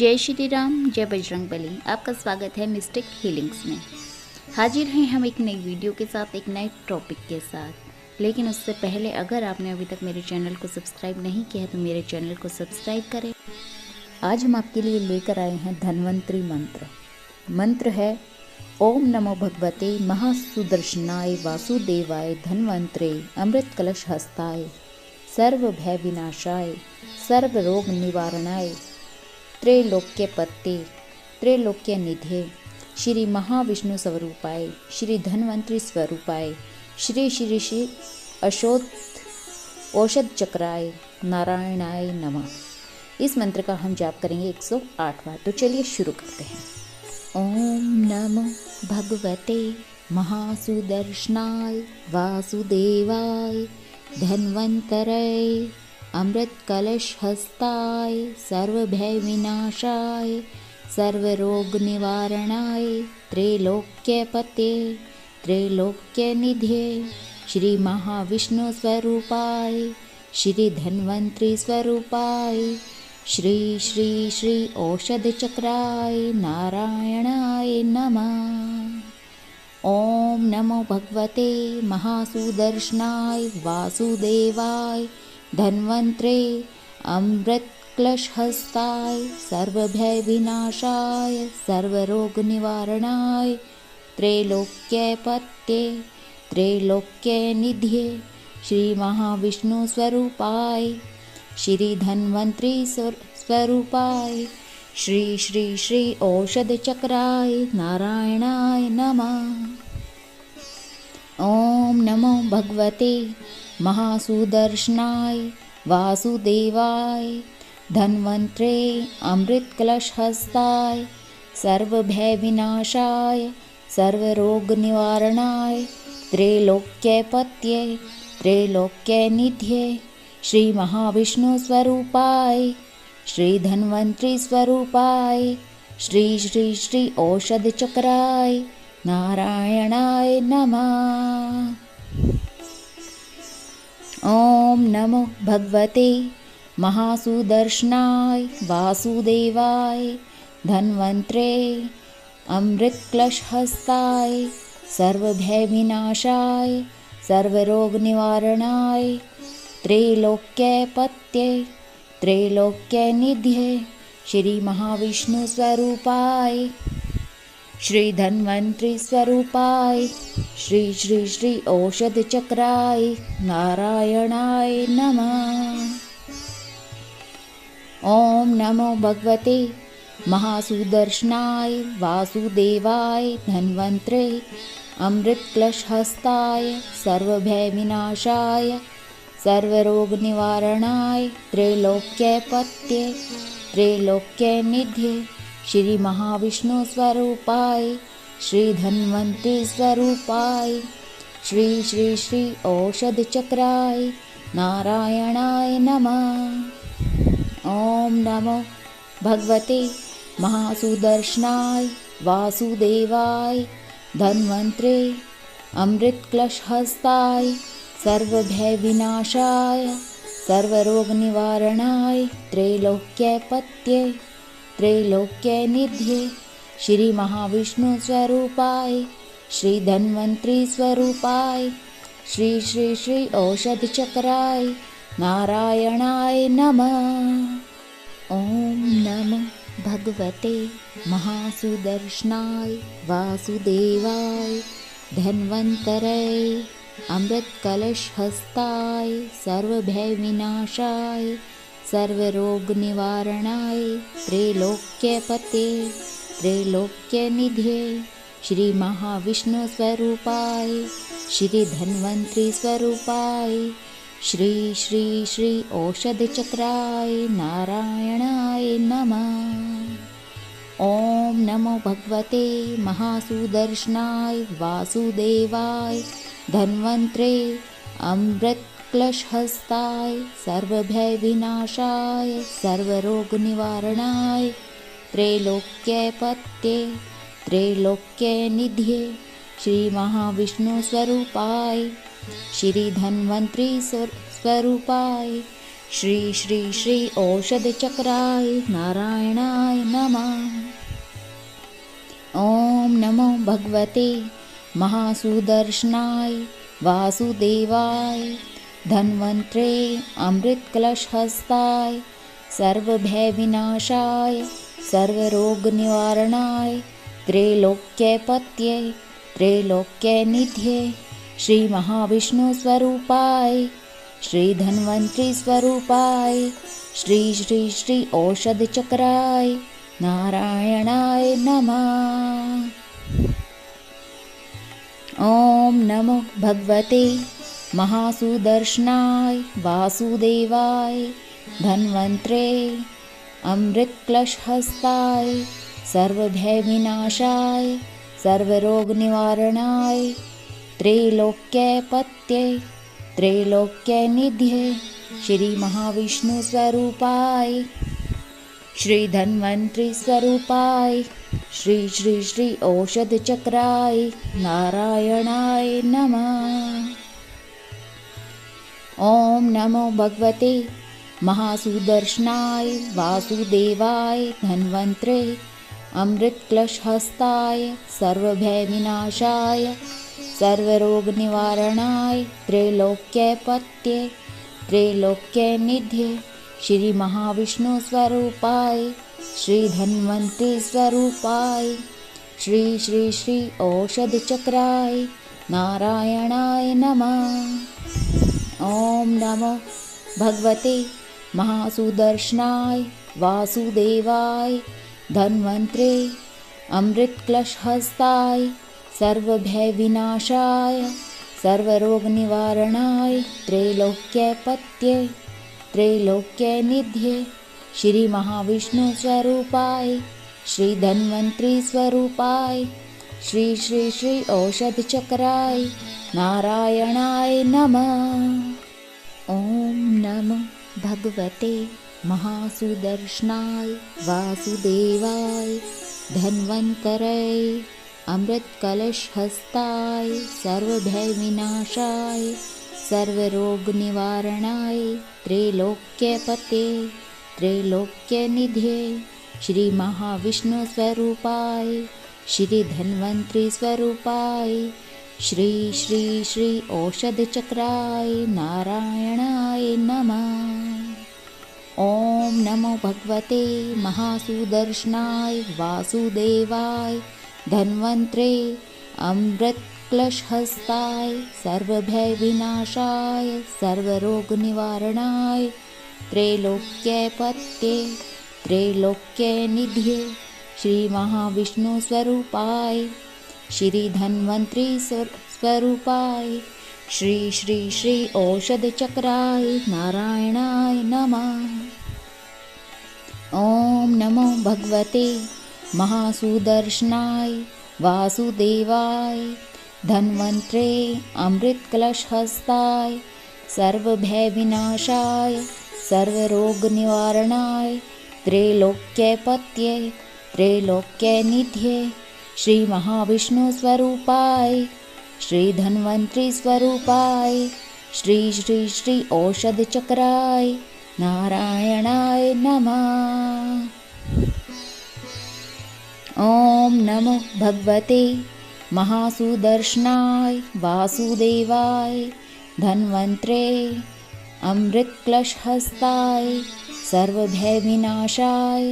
जय श्री राम, जय बजरंगबली। आपका स्वागत है मिस्टिक हीलिंग्स में। हाजिर हैं हम एक नई वीडियो के साथ, एक नए टॉपिक के साथ। लेकिन उससे पहले अगर आपने अभी तक मेरे चैनल को सब्सक्राइब नहीं किया तो मेरे चैनल को सब्सक्राइब करें। आज हम आपके लिए लेकर आए हैं धन्वंतरी मंत्र। मंत्र है ओम नमो भगवते महासुदर्शनाय वासुदेवाय धन्वंतरे अमृत कलश हस्ताय सर्व भय विनाशाय सर्व रोग निवारणाय त्रैलोक्य पत्ते त्रैलोक्य निधे श्री महाविष्णु स्वरूपाय श्री धन्वंतरी स्वरूपाय श्री श्री श्री औषध चक्राय नारायणाय नमः। इस मंत्र का हम जाप करेंगे 108 बार। तो चलिए शुरू करते हैं। ओम नमो भगवते महासुदर्शनाय वासुदेवाय धन्वंतरे अमृत कलश हस्ताय सर्व भय विनाशाय सर्व रोग निवारणाय त्रैलोक्य पते त्रैलोक्य निधे श्री महाविष्णु स्वरूपाय श्री धन्वंतरी स्वरूपाय श्री श्री श्री औषध चक्राय नारायणाय नमः। ओम नमो भगवते महासुदर्शनाय वासुदेवाय धन्वंतरे अमृत कलश हस्ताय सर्व भय विनाशाय सर्व रोग निवारणाय त्रैलोक्य पत्ते त्रैलोक्य निधे श्री महाविष्णु स्वरूपाय श्री धन्वंतरी स्वरूपाय श्री श्री श्री औषध चक्राय नारायणाय नमः। ओम नमो भगवते महासुदर्शनाय वासुदेवाय धन्वंतरे अमृत कलश हस्ताय सर्व भय विनाशाय सर्व रोग निवारणाय त्रैलोक्य पत्ये त्रैलोक्य निधे श्री महाविष्णु स्वरूपाय श्री धन्वंतरी स्वरूपाय श्री श्री श्री औषध चक्राय नारायणाय नमः। ओम नमो भगवते महासुदर्शनाय वासुदेवाय धन्वंतरे अमृत कलश हस्ताय सर्व भय विनाशाय सर्व रोग निवारणाय त्रैलोक्य पत्ये त्रैलोक्य निधे श्री महाविष्णु स्वरूपाय श्री धन्वंतरी स्वरूपाय श्री श्री श्री औषध चक्राय नारायणाय नमः। ओम नमो भगवते महासुदर्शनाय वासुदेवाय धन्वंतरे अमृत कलश हस्ताय सर्व भय विनाशाय सर्व रोग निवारणाय त्रैलोक्य पत्ये त्रैलोक्य निधे श्री महाविष्णु स्वरूपाय श्री धन्वंतरी स्वरूपाय श्री श्री श्री औषध चक्राय नारायणाय नमः। ओम नमो भगवते महासुदर्शनाय वासुदेवाय धन्वंतरे अमृत कलश हस्ताय सर्व भय विनाशाय सर्व रोग निवारणाय त्रैलोक्य पत्ये त्रैलोक्य निधे श्री महाविष्णु स्वरूपाय श्री धन्वंतरी स्वरूपाय श्री श्री श्री औषध चक्राय नारायणाय नमः। ओम नमो भगवते महासुदर्शनाय वासुदेवाय धन्वंतरे अमृत कलश हस्ताय सर्व भय विनाशाय सर्व रोग निवारणाय त्रैलोक्य पते त्रैलोक्य निधे श्री महाविष्णु स्वरूपाय श्री धन्वंतरी स्वरूपाय श्री श्री श्री औषध चक्राय नारायणाय नमः। ओम नमो भगवते महासुदर्शनाय वासुदेवाय धन्वंतरे अमृत कलश हस्ताय सर्व भय विनाशाय सर्व रोग निवारणाय त्रैलोक्य पत्ये त्रैलोक्य निधे श्री महाविष्णु स्वरूपाय श्री धन्वंतरी स्वरूपाय श्री श्री श्री औषधचक्राय नारायणाय नमः। ओम नमो भगवते महासुदर्शनाय वासुदेवाय धन्वंतरे अमृतकलशहस्ताय सर्वभयविनाशाय सर्वरोगनिवारणाय त्रैलोक्यपतये त्रैलोक्यनिधये श्री महाविष्णुस्वरूपाय श्री धन्वंतरी स्वरूपाय श्री श्री श्री औषधचक्राय नारायणाय नमः। ओम नमो भगवते महासुदर्शनाय वासुदेवाय धन्वंतरे अमृतकलशहस्ताय सर्वभयविनाशाय सर्वरोगनिवारणाय त्रैलोक्यपतये त्रैलोक्यनिधये श्री महाविष्णुस्वरूपाय श्री धन्वंतरी स्वरूपाय श्री श्री श्री औषधचक्राय नारायणाय नमः। ओम नमो भगवते महासुदर्शनाय वासुदेवाय धन्वंतरे अमृतकलशहस्ताय सर्वभयविनाशाय सर्वरोगनिवारणाय त्रैलोक्यपतये त्रैलोक्यनिधये श्री महाविष्णुस्वरूपाय श्री धन्वंतरी स्वरूपाय श्री श्री श्री औषधचक्राय नारायणाय नमः। ओम नमो भगवते महासुदर्शनाय वासुदेवाय धन्वंतरे अमृतकलशहस्ताय सर्वभयविनाशाय सर्वरोगनिवारणाय त्रैलोक्यपतये त्रैलोक्यनिधये श्री महाविष्णुस्वरूपाय श्री धन्वंतरी स्वरूपाय श्री श्री श्री औषधचक्राय नारायणाय नमः। ओम नमो भगवते महासुदर्शनाय वासुदेवाय धन्वंतरे अमृतकलशहस्ताय सर्वभयविनाशाय सर्वरोगनिवारणाय त्रैलोक्यपतये त्रैलोक्यनिधये श्री महाविष्णुस्वरूपाय श्री धन्वंतरी स्वरूपाय श्री श्री श्री औषधचक्राय नारायणाय नमः। ओम नमो भगवते महासुदर्शनाय वासुदेवाय धन्वंतरे अमृतकलशहस्ताय सर्वभयविनाशाय सर्वरोगनिवारणाय त्रैलोक्यपतये त्रैलोक्यनिधये श्री महाविष्णुस्वरूपाय श्री धन्वंतरी स्वरूपाय श्री श्री श्री औषधचक्राय नारायणाय नमः। ओम नमो भगवते महासुदर्शनाय वासुदेवाय धन्वंतरे अमृतकलशहस्ताय सर्वभयविनाशाय सर्वरोगनिवारणाय त्रैलोक्यपतये त्रैलोक्यनिधये श्री महाविष्णुस्वरूपाय श्री धन्वंतरी स्वरूपाय श्री श्री श्री औषधचक्राय नारायणाय नमः। ओम नमो भगवते महासुदर्शनाय वासुदेवाय धन्वंतरे अमृतकलशहस्ताय सर्वभयविनाशाय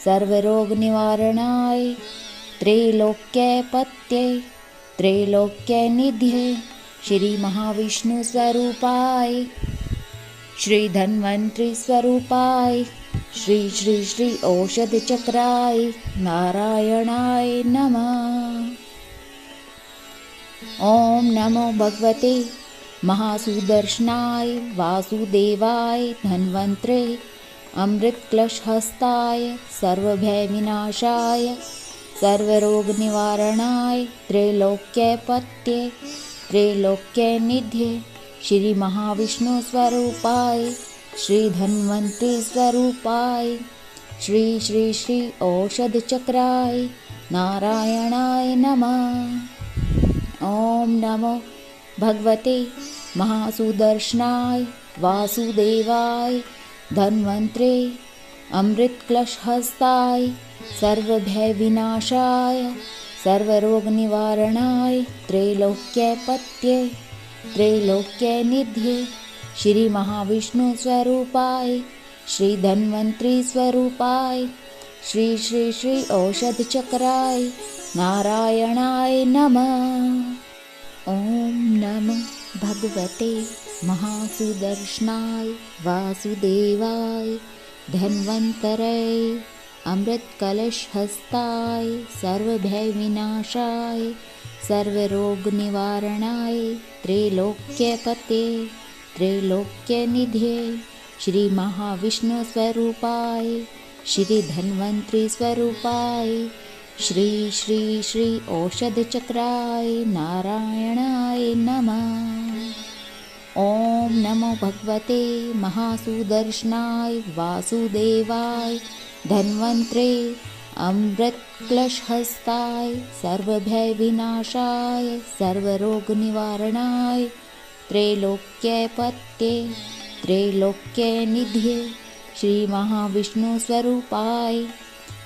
सर्वरोगनिवारणाय त्रैलोक्यपतये त्रैलोक्यनिधये श्री महाविष्णुस्वरूपाय श्री धन्वंतरी स्वरूपाय श्री श्री श्री औषधचक्राय नारायणाय नमः। ओम नमो भगवते महासुदर्शनाय वासुदेवाय धन्वंतरे अमृतकलशहस्ताय सर्वभयविनाशाय सर्वरोगनिवारणाय त्रैलोक्यपतये त्रैलोक्यनिधये श्री महाविष्णुस्वरूपाय श्री धन्वंतरी स्वरूपाय श्री श्री श्री औषधचक्राय नारायणाय नमः। ओम नमो भगवते महासुदर्शनाय वासुदेवाय धन्वन्त्रे अमृतकलशहस्ताय सर्वभयविनाशाय सर्वरोगनिवारणाय त्रैलोक्यपत्ये त्रैलोक्यनिध्ये श्री महाविष्णुस्वरूपाय श्री धन्वन्त्री स्वरूपाय श्री श्री श्री औषधचक्राय नारायणाय नमः। ओम नमो भगवते महासुदर्शनाय वासुदेवाय धन्वन्तरे अमृतकलशहस्ताय सर्वभयविनाशाय सर्वरोगनिवारणाय त्रैलोक्यपते त्रैलोक्यनिधे श्री महाविष्णुस्वरूपाय श्री धन्वन्तरी स्वरूपाय श्री श्री श्री औषधचक्राय नारायणाय नमः। ओम नमो भगवते महासुदर्शनाय वासुदेवाय धन्वन्तरे अमृतकलशहस्ताय सर्वभयविनाशाय सर्वरोगनिवारणाय त्रैलोक्यपत्ये त्रैलोक्यनिधे श्री महाविष्णुस्वरूपाय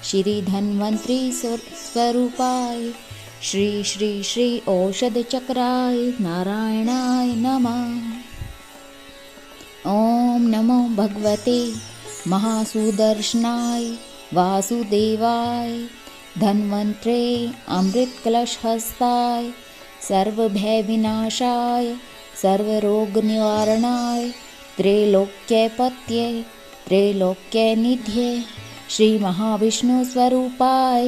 श्री धन्वन्तरी स्वरूपाय श्री श्री श्री औषधचक्राय नारायणाय नमः। ओम नमो भगवते महासुदर्शनाय वासुदेवाय धन्वन्तरे अमृतकलशहस्ताय सर्वभयविनाशाय सर्वरोगनिवारणाय त्रैलोक्यपत्ये त्रैलोक्यनिधे श्री महाविष्णुस्वरूपाय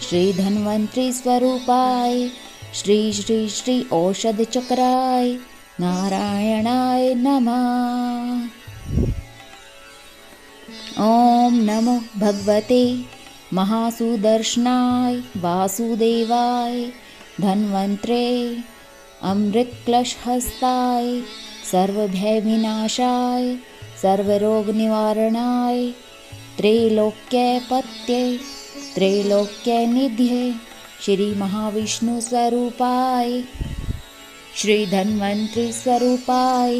श्री धन्वन्तरी स्वरूपाय श्री श्री श्री औषधचक्राय नारायणाय नमः। ओम नमो भगवते महासुदर्शनाय वासुदेवाय धन्वन्तरे अमृतकलशहस्ताय सर्वभयविनाशाय सर्वरोगनिवारणाय त्रैलोक्यपत्ये त्रैलोक्यनिधे श्री महाविष्णुस्वरूपाय श्री धन्वन्तरी स्वरूपाय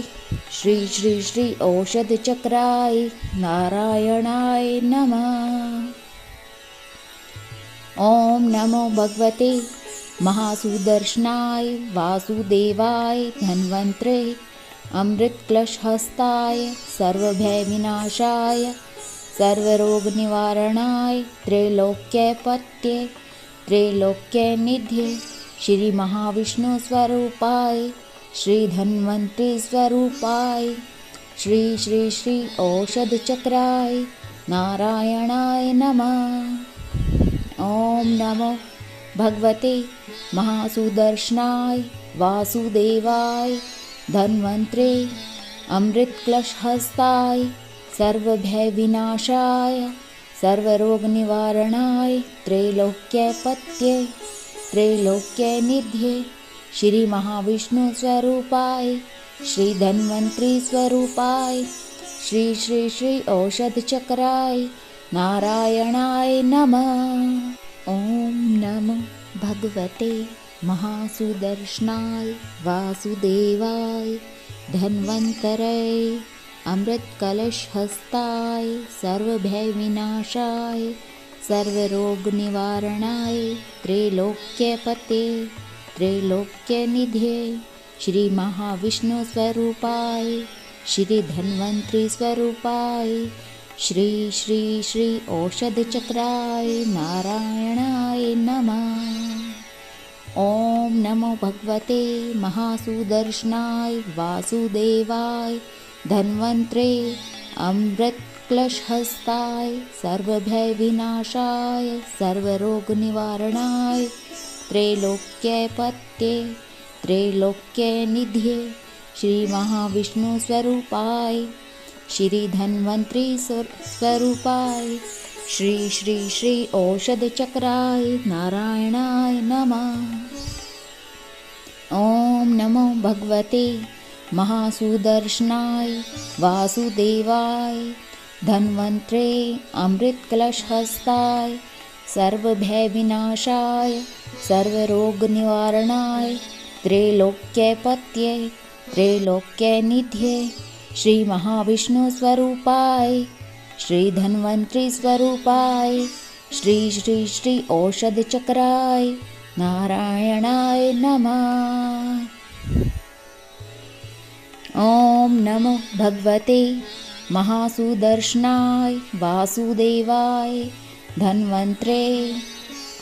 श्री श्री श्री औषधचक्राय नारायणाय नमः। ओम नमो भगवते महासुदर्शनाय वासुदेवाय धन्वन्तरे अमृतकलशहस्ताय सर्वभयविनाशाय सर्वरोगनिवारणाय त्रैलोक्यपत्ये त्रैलोक्यनिधे श्री महाविष्णुस्वरूपाय श्री धन्वन्तरी स्वरूपाय श्री श्री श्री औषधचक्राय नारायणाय नमः। ओम नमो भगवते महासुदर्शनाय वासुदेवाय धन्वन्तरे अमृतकलशहस्ताय सर्वभयविनाशाय सर्वरोगनिवारणाय त्रैलोक्यपत्ये त्रैलोक्यनिधे श्री महाविष्णुस्वरूपाय श्री धन्वन्तरी स्वरूपाय श्री श्री श्री औषधचक्राय नारायणाय नमः। ओम नमो भगवते महासुदर्शनाय वासुदेवाय धन्वन्तरे अमृतकलशहस्ताय सर्वभयविनाशाय सर्वरोगनिवारणाय त्रैलोक्यपते त्रैलोक्यनिधे श्री महाविष्णुस्वरूपाय श्री धन्वन्तरी स्वरूपाय श्री श्री श्री औषधचक्राय नारायणाय नमः। ओम नमो भगवते महासुदर्शनाय वासुदेवाय धन्वन्तरे अमृतकलशहस्ताय सर्वभयविनाशाय सर्वरोगनिवारणाय त्रैलोक्यपत्ये त्रैलोक्यनिधे श्री महाविष्णुस्वरूपाय श्री धन्वन्तरी स्वरूपाय श्री श्री श्री औषधचक्राय नारायणाय नमः। ओम नमो भगवते महासुदर्शनाय वासुदेवाय धन्वन्तरे अमृतकलशहस्ताय सर्वभयविनाशाय सर्वरोगनिवारणाय त्रैलोक्यपत्ये त्रैलोक्यनिधे श्री महाविष्णु स्वरूपाय, श्री धन्वंतरि स्वरूपाय, श्री श्री श्री औषध चक्राय नारायणाय नमः। ओम नमो भगवते महासुदर्शनाय वासुदेवाय धन्वंतरे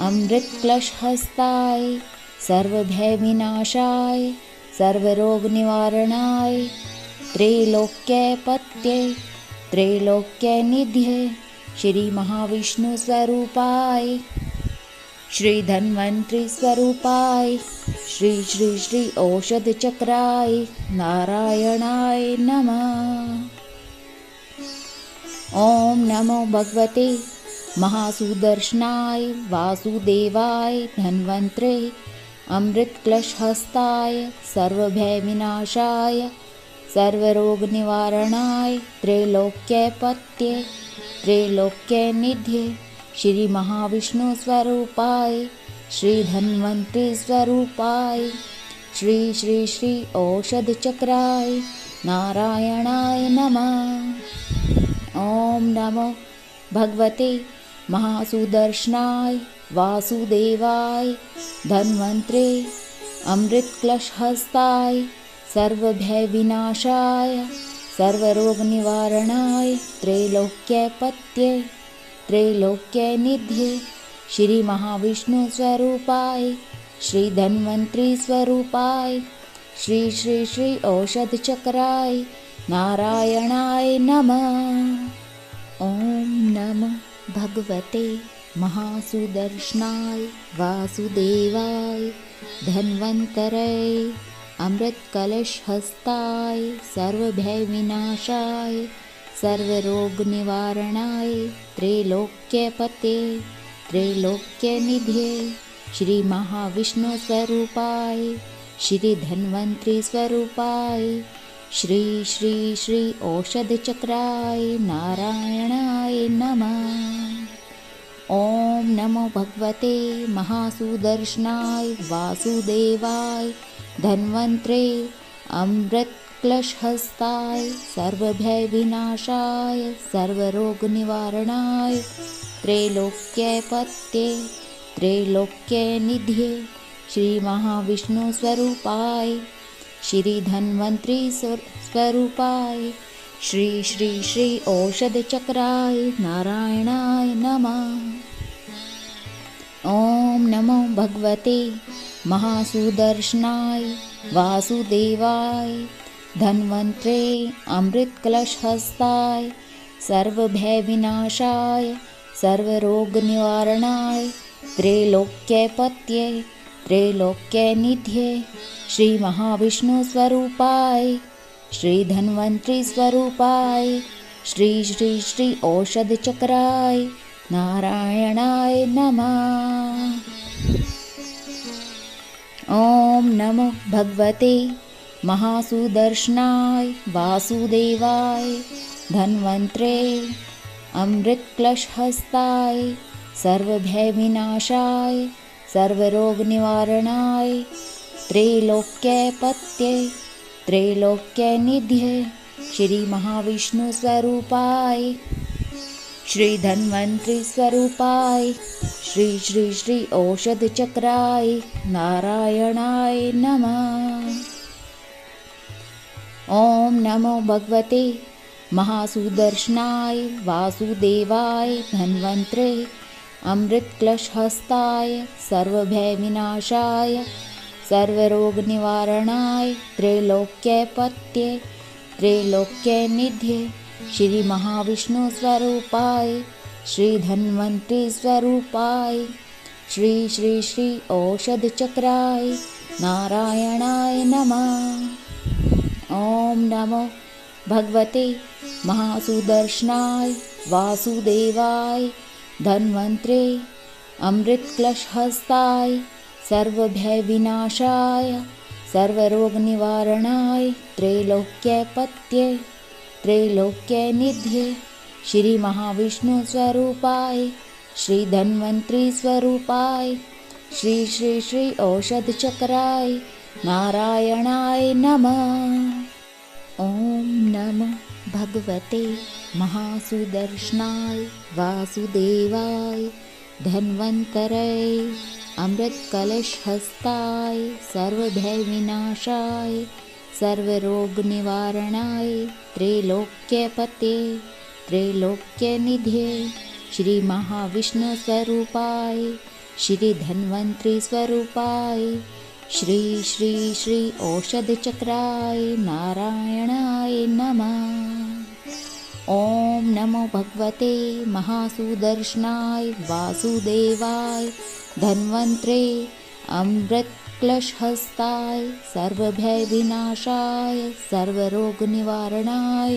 अमृतकलशहस्ताय सर्वभयविनाशाय सर्वरोगनिवारणाय त्रैलोक्यपत्ये त्रैलोक्यनिधये श्री महाविष्णु स्वरूपाय, श्री धन्वंतरि स्वरूपाय, श्री श्री श्री औषध चक्राय नारायणाय नमः। ओम नमो भगवते महासुदर्शनाय वासुदेवाय धन्वंतरे अमृतकलशहस्ताय सर्वभयविनाशाय सर्वरोगनिवारणाय त्रैलोक्यपत्ये त्रैलोक्यनिधये श्री महाविष्णु स्वरूपाय, श्री धन्वंतरि स्वरूपाय, श्री श्री श्री औषध चक्राय नारायणाय नमः। ओम नमो भगवते महासुदर्शनाय वासुदेवाय धन्वंतरे अमृतकलशहस्ताय सर्वभयविनाशाय सर्वरोगनिवारणाय त्रैलोक्यपत्ये त्रैलोक्यनिधये श्री महाविष्णु स्वरूपाय, श्री धन्वंतरि स्वरूपाय, श्री श्री श्री औषध चक्राय नारायणाय नमः। ओम नमो भगवते महासुदर्शनाय वासुदेवाय धन्वंतरे अमृतकलशहस्ताय सर्वभयविनाशाय सर्वरोगनिवारणाय त्रैलोक्यपते त्रैलोक्यनिधये श्री महाविष्णु स्वरूपाय, श्री धन्वंतरि स्वरूपाय, श्री श्री श्री औषध चक्राय नारायणाय नमः। ओम नमो भगवते महासुदर्शनाय वासुदेवाय धन्वंतरे अमृतकलशहस्ताय सर्वभयविनाशाय सर्वरोगनिवारणाय त्रैलोक्यपत्ये त्रैलोक्यनिधये श्री महाविष्णु स्वरूपाय, श्री धन्वंतरि स्वरूपाय, श्री श्री श्री औषध चक्राय नारायणाय नमः। ओम नमो भगवते महासुदर्शनाय वासुदेवाय धन्वंतरे अमृतकलशहस्ताय सर्वभयविनाशाय सर्वरोगनिवारणाय त्रैलोक्यपत्ये त्रैलोक्यनिधये श्री महाविष्णु स्वरूपाय, श्री धन्वंतरि स्वरूपाय, श्री श्री श्री औषध चक्राय नारायणाय नमः। ओम नमो भगवते महासुदर्शनाय वासुदेवाय धन्वंतरे अमृतकलशहस्ताय सर्वभयविनाशाय सर्वरोगनिवारणाय त्रैलोक्यपत्ये त्रैलोक्यनिधये श्री महाविष्णु स्वरूपाय, श्री धन्वंतरि स्वरूपाय, श्री श्री श्री औषध चक्राय नारायणाय नमः। ओम नमो भगवते महासुदर्शनाय वासुदेवाय धन्वंतरे अमृतकलशहस्ताय सर्वभयविनाशाय सर्वरोगनिवारणाय त्रैलोक्यपत्ये त्रैलोक्यनिधये श्री महाविष्णु स्वरूपाय, श्री धन्वंतरि स्वरूपाय, श्री श्री श्री औषध चक्राय नारायणाय नमः। ओम नमो भगवते महासुदर्शनाय वासुदेवाय धन्वंतरे अमृतकलशहस्ताय सर्वभयविनाशाय सर्वरोगनिवारणाय त्रैलोक्यपत्ये त्रैलोक्यनिधये श्री महाविष्णु स्वरूपाय, श्री धन्वंतरि स्वरूपाय, श्री श्री श्री औषध चक्राय नारायणाय नमः। ॐ नमो भगवते महासुदर्शनाय वासुदेवाय धन्वन्तरये अमृतकलशहस्ताय सर्वभयविनाशाय सर्वरोगनिवारणाय त्रैलोक्यपते त्रैलोक्यनिधये श्री महाविष्णुस्वरूपाय श्री धन्वन्तरी स्वरूपाय श्री श्री श्री औषधचक्राय नारायणाय नमः। ॐ नमो भगवते महासुदर्शनाय वासुदेवाय धन्वन्तरे अमृतकलशहस्ताय सर्वभयविनाशाय सर्वरोगनिवारणाय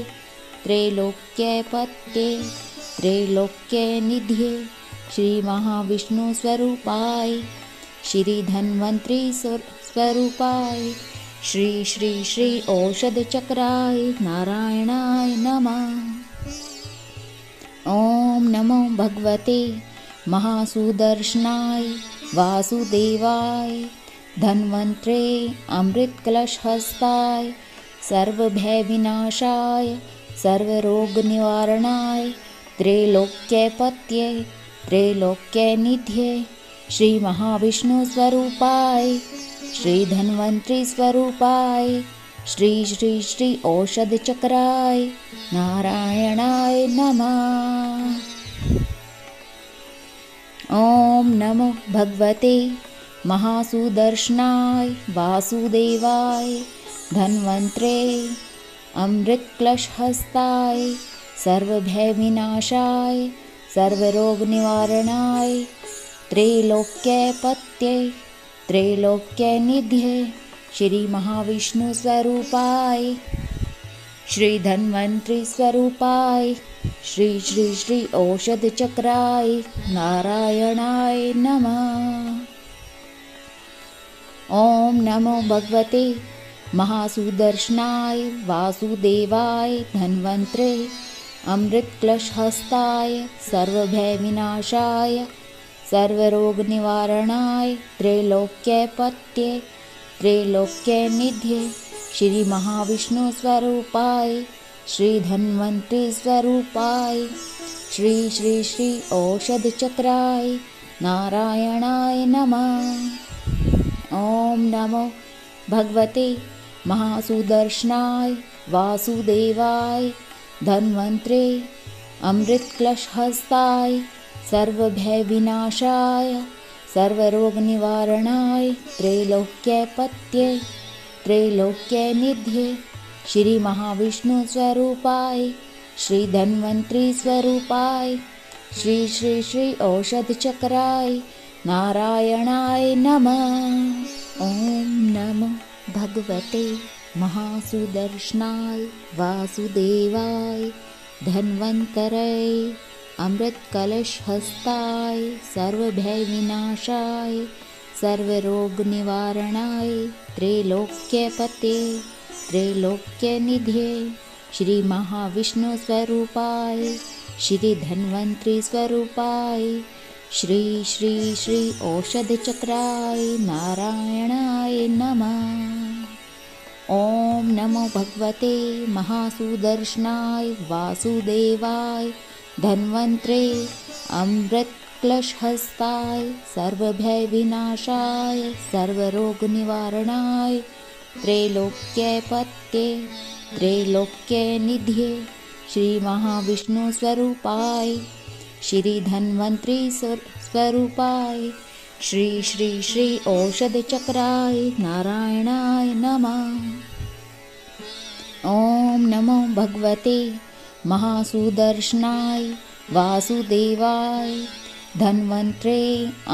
त्रैलोक्यपते त्रैलोक्यनिधये श्री महाविष्णुस्वरूपाय श्री धन्वन्तरी स्वरूपाय श्री श्री श्री औषधचक्राय नारायणाय नमः। ॐ नमो भगवते महासुदर्शनाय वासुदेवाय धन्वन्तरे अमृतकलशहस्ताय सर्वभयविनाशाय सर्वरोगनिवारणाय त्रैलोक्यपते त्रैलोक्यनिधये श्री महाविष्णुस्वरूपाय श्री धन्वन्तरी स्वरूपाय श्री श्री श्री औषधचक्राय नारायणाय नमः। ॐ नमो भगवते महासुदर्शनाय वासुदेवाय धन्वन्तरे अमृतकलशहस्ताय सर्वभयविनाशाय सर्वरोगनिवारणाय त्रैलोक्यपते त्रैलोक्यनिधये श्री महाविष्णुस्वरूपाय श्री धन्वन्तरी स्वरूपाय श्री श्री श्री औषधचक्राय नारायणाय नमः। ॐ नमो भगवते महासुदर्शनाय वासुदेवाय धन्वन्तरे अमृतकलशहस्ताय सर्वभयविनाशाय सर्वरोगनिवारणाय त्रैलोक्यपते त्रैलोक्यनिधये श्री महाविष्णुस्वरूपाय श्री धन्वन्तरी स्वरूपाय श्री श्री श्री औषधचक्राय नारायणाय नमः। ॐ नमो भगवते महासुदर्शनाय वासुदेवाय धन्वन्तरे अमृतकलशहस्ताय सर्वभयविनाशाय सर्वरोगनिवारणाय त्रैलोक्यपते त्रैलोक्यनिधये श्री महाविष्णुस्वरूपाय श्री धन्वन्तरी स्वरूपाय श्री श्री श्री औषधचक्राय नारायणाय नमः। ॐ नमो भगवते महासुदर्शनाय वासुदेवाय धन्वन्तरये अमृतकलशहस्ताय सर्वभयविनाशाय सर्वरोगनिवारणाय त्रैलोक्यपते त्रैलोक्यनिधये श्री महाविष्णुस्वरूपाय श्री धन्वन्तरी स्वरूपाय श्री श्री श्री औषधचक्राय नारायणाय नमः। ॐ नमो भगवते महासुदर्शनाय वासुदेवाय धन्वन्तरे अमृतकलशहस्ताय सर्वभयविनाशाय सर्वरोगनिवारणाय त्रैलोक्यपते त्रैलोक्यनिधये श्री महाविष्णुस्वरूपाय श्री धन्वन्तरी स्वरूपाय श्री श्री श्री औषधचक्राय नारायणाय नमः। ॐ नमो भगवते महासुदर्शनाय वासुदेवाय धन्वन्तरे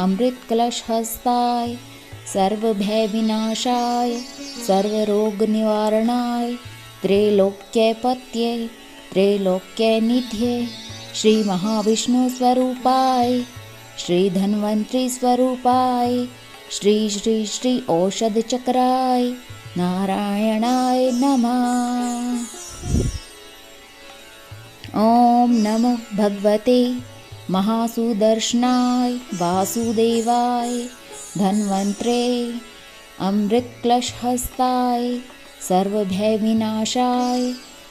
अमृतकलशहस्ताय सर्वभयविनाशाय सर्वरोगनिवारणाय त्रैलोक्यपते त्रैलोक्यनिधये श्री महाविष्णुस्वरूपाय श्री धन्वन्तरी स्वरूपाय श्री श्री श्री औषधचक्राय नारायणाय नमः। ॐ नमो भगवते महासुदर्शनाय वासुदेवाय धन्वन्तरे अमृतकलशहस्ताय सर्वभयविनाशाय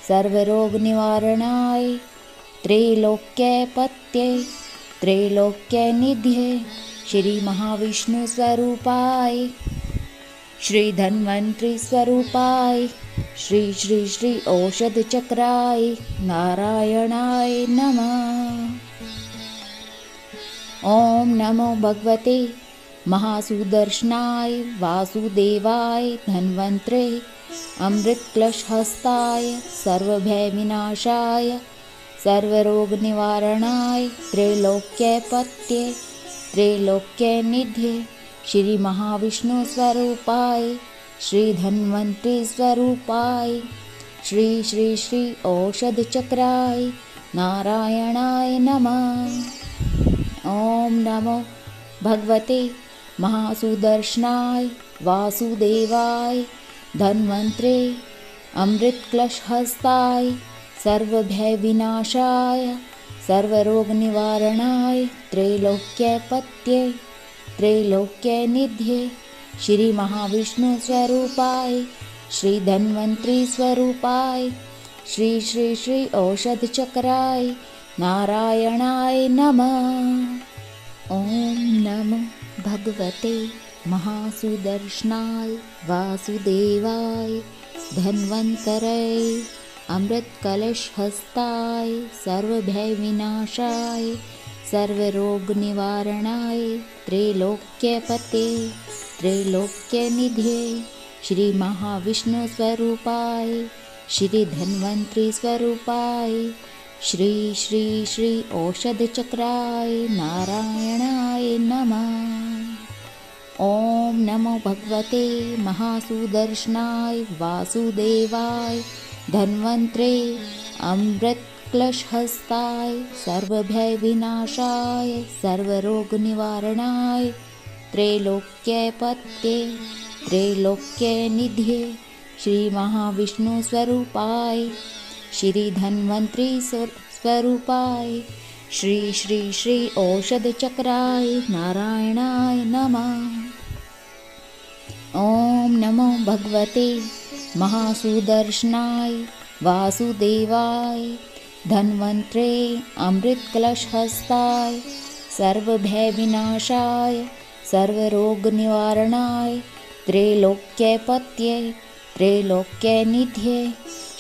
सर्वरोगनिवारणाय त्रैलोक्यपत्ये त्रैलोक्यनिधये श्री महाविष्णुस्वरूपाय श्री धन्वन्तरि स्वरूपाय श्री श्री श्री औषधचक्राय नारायणाय नमः। ओम नमो भगवते महासुदर्शनाय वासुदेवाय धन्वन्तरे अमृतकलशहस्ताय सर्वभयविनाशाय सर्वरोगनिवारणाय त्रैलोक्यपत्ये त्रैलोक्यनिधये श्री महाविष्णुस्वरूपाय श्री धन्वन्तरि स्वरूपाय श्री श्री श्री औषधचक्राय नारायणाय नमः। ओम नमो भगवते महासुदर्शनाय वासुदेवाय धन्वन्तरे अमृतकलशहस्ताय सर्वभयविनाशाय सर्वरोगनिवारणाय त्रैलोक्यपत्ये त्रैलोक्यनिधये श्री महाविष्णुस्वरूपाय श्री धन्वन्तरि स्वरूपाय श्री श्री श्री औषधचक्राय नारायणाय नमः। ओम नमो भगवते महासुदर्शनाय वासुदेवाय धन्वन्तरे अमृतकलशहस्ताय सर्वभयविनाशाय सर्वरोगनिवारणाय त्रैलोक्यपते त्रैलोक्यनिधये श्री महाविष्णुस्वरूपाय श्री धन्वन्तरि स्वरूपाय श्री श्री श्री औषधचक्राय नारायणाय नमः। ओम नमो भगवते महासुदर्शनाय वासुदेवाय धन्वन्तरे अमृतकलशहस्ताय सर्वभयविनाशाय सर्वरोगनिवारणाय त्रैलोक्यपत्ये त्रैलोक्यनिधये श्री महाविष्णुस्वरूपाय श्री धन्वन्तरि स्वरूपाय श्री श्री श्री औषधचक्राय नारायणाय नमः। ओम नमो भगवते महासुदर्शनाय वासुदेवाय धन्वन्तरे अमृतकलशहस्ताय सर्वभयविनाशाय सर्वरोगनिवारणाय त्रैलोक्यपत्ये त्रैलोक्यनिधये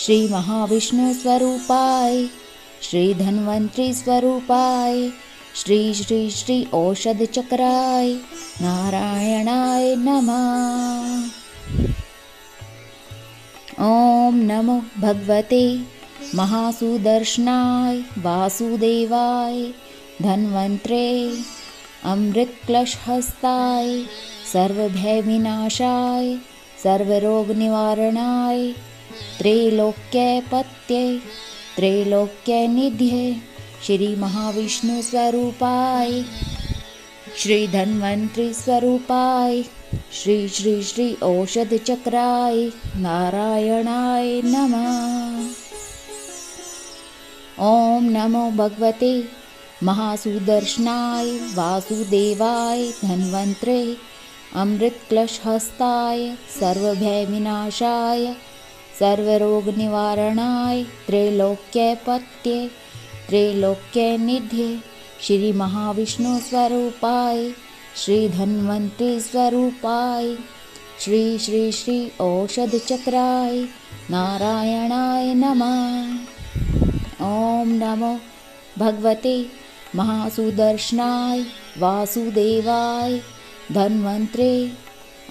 श्री महाविष्णुस्वरूपाय श्री धन्वन्तरि स्वरूपाय श्री श्री श्री औषधचक्राय नारायणाय नमः। ओम नमो भगवते महासुदर्शनाय वासुदेवाय धन्वन्तरे अमृतकलशहस्ताय सर्वभयविनाशाय सर्वरोगनिवारणाय त्रैलोक्यपत्ये त्रैलोक्यनिधये श्री महाविष्णुस्वरूपाय श्री धन्वन्तरि स्वरूपाय श्री श्री श्री औषधचक्राय नारायणाय नमः। ओम नमो भगवते महासुदर्शनाय वासुदेवाय धन्वन्तरे अमृतकलशहस्ताय सर्वभयविनाशाय सर्वरोगनिवारणाय त्रैलोक्यपत्ये त्रैलोक्यनिधये श्री महाविष्णुस्वरूपाय श्री धन्वन्तरि स्वरूपाय श्री श्री श्री औषधचक्राय नारायणाय नमः। ओम नमो भगवते महासुदर्शनाय वासुदेवाय धन्वन्तरे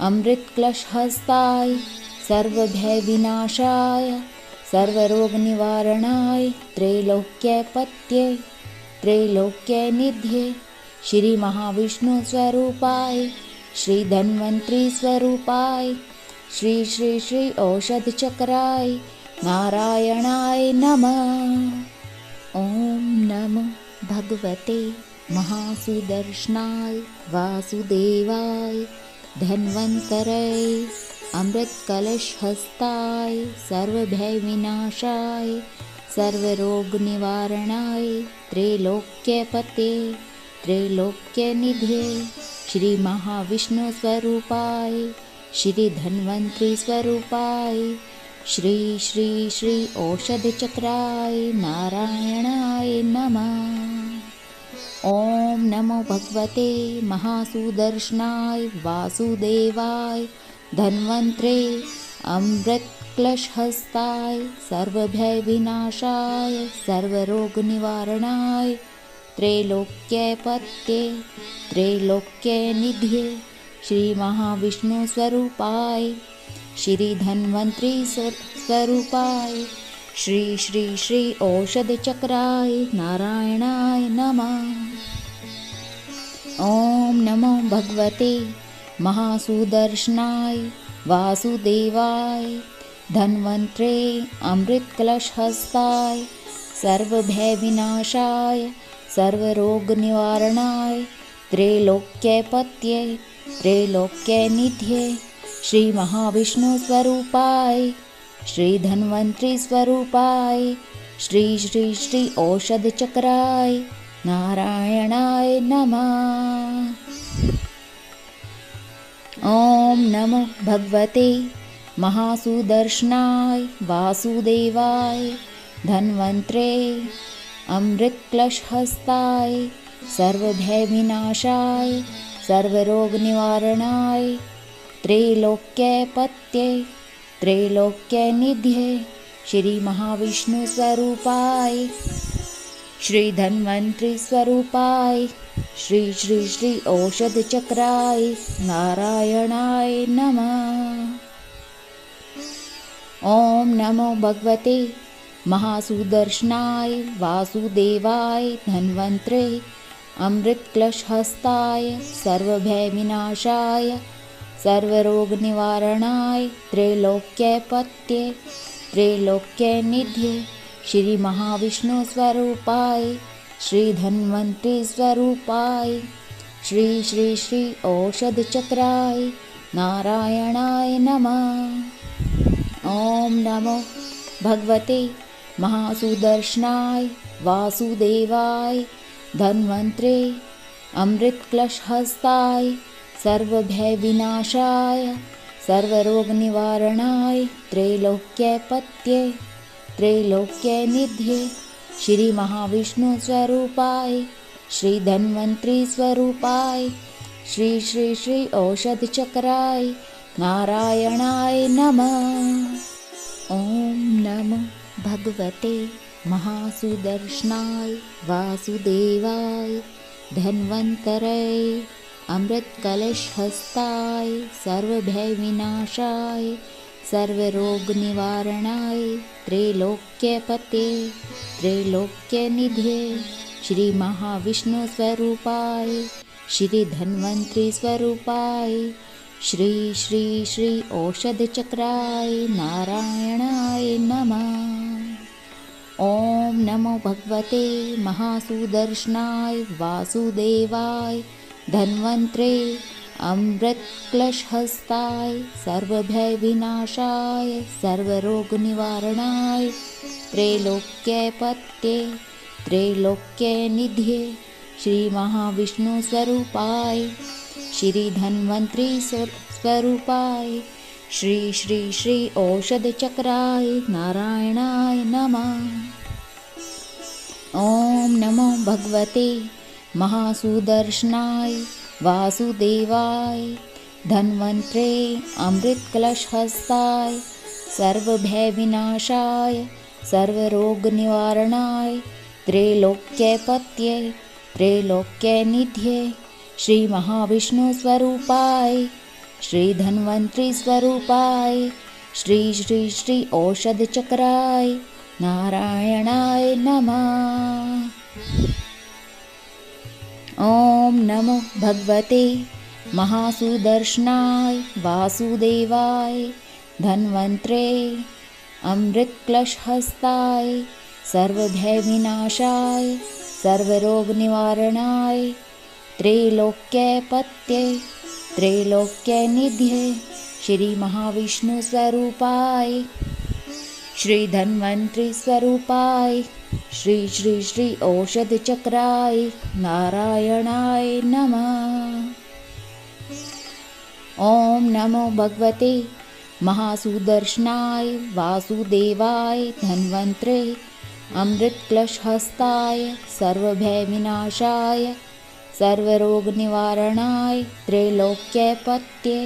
अमृतकलशहस्ताय सर्वभयविनाशाय सर्वरोगनिवारणाय त्रैलोक्यपत्ये त्रैलोक्यनिधये श्री महाविष्णुस्वरूपाय श्री धन्वन्तरि स्वरूपाय श्री श्री श्री औषधचक्राय नारायणाय नमः। ओम नमो भगवते महासुदर्शनाय वासुदेवाय धन्वन्तरे अमृतकलशहस्ताय सर्वभयविनाशाय सर्वरोगनिवारणाय त्रैलोक्यपते त्रैलोक्यनिधये श्री महाविष्णुस्वरूपाय श्री धन्वंतरि स्वरूपाय श्री श्री श्री औषध चक्राय नारायणाय नमः। ओम नमो भगवते महासुदर्शनाय वासुदेवाय धन्वंतरे अमृत क्लशहस्ताय सर्वभय विनाशाय सर्वरोग निवारणाय त्रैलोक्यपत्ये त्रैलोक्य निधये श्री महाविष्णु स्वरूपाय श्री धन्वंतरि स्वरूपाय श्री श्री श्री औषध चक्राय नारायणाय नमः। ओम नमो भगवते महासुदर्शनाय वासुदेवाय धन्वंतरे अमृत कलशहस्ताय सर्वभय विनाशाय सर्वरोग निवारणाय त्रैलोक्यपत्ये त्रैलोक्य निधये श्री महाविष्णु स्वरूपाय श्री धन्वंतरि स्वरूपाय श्री श्री श्री औषध चक्राय नारायणाय नमः। ओम नमो भगवते महासुदर्शनाय वासुदेवाय धन्वंतरे अमृत क्लशहस्ताय सर्वभय विनाशाय सर्वरोग निवारणाय त्रैलोक्यपत्ये त्रैलोक्य निधये श्री महाविष्णु स्वरूपाय श्री धन्वंतरि स्वरूपाय श्री श्री श्री औषध चक्राय नारायणाय नमः। ओम नमो भगवते महासुदर्शनाय वासुदेवाय धन्वंतरे अमृत क्लशहस्ताय सर्वभय विनाशाय सर्वरोग निवारणाय त्रैलोक्यपत्ये त्रैलोक्य निधये श्री महाविष्णु स्वरूपाय श्री धन्वंतरि स्वरूपाय श्री श्री श्री औषध चक्राय नारायणाय नमः। ओम नमो भगवते महासुदर्शनाय वासुदेवाय धन्वंतरे अमृत क्लशहस्ताय सर्वभय विनाशाय सर्वरोग निवारणाय त्रैलोक्यपत्ये त्रैलोक्य निधये श्री महाविष्णु स्वरूपाय श्री धन्वंतरि स्वरूपाय श्री श्री श्री औषध चक्राय नारायणाय नमः। ओम नमो भगवते महासुदर्शनाय वासुदेवाय धन्वंतरे अमृत कलशहस्ताय सर्वभय विनाशाय सर्वरोग निवारणाय त्रैलोक्यपते त्रैलोक्य निधये श्री महाविष्णु स्वरूपाय श्री धन्वंतरि स्वरूपाय श्री श्री श्री औषध चक्राय नारायणाय नमः। ओम नमो भगवते महासुदर्शनाय वासुदेवाय धन्वंतरे अमृत क्लशहस्ताय सर्वभय विनाशाय सर्वरोग निवारणाय त्रैलोक्यपत्ये त्रैलोक्य निधये श्री महाविष्णु स्वरूपाय श्री धन्वंतरि स्वरूपाय श्री श्री श्री औषध चक्राय नारायणाय नमः। ओम नमो भगवते महासुदर्शनाय वासुदेवाय धन्वंतरे अमृत कलशहस्ताय सर्वभय विनाशाय सर्वरोग निवारणाय त्रैलोक्यपत्ये त्रैलोक्य निधये श्री महाविष्णु स्वरूपाय श्री धन्वंतरि स्वरूपाय श्री श्री श्री औषध चक्राय नारायणाय नमः। ओम नमो भगवते महासुदर्शनाय वासुदेवाय धन्वंतरे अमृत क्लशहस्ताय सर्वभय विनाशाय सर्वरोग निवारणाय त्रैलोक्यपत्ये त्रैलोक्य निधये श्री महाविष्णु स्वरूपाय श्री धन्वंतरि स्वरूपाय श्री श्री श्री औषध चक्राय नारायणाय नमः। ॐ नमो भगवते महासुदर्शनाय वासुदेवाय धन्वन्त्रे अमृतकलशहस्ताय सर्वभयविनाशाय सर्वरोगनिवारणाय त्रैलोक्यपत्ये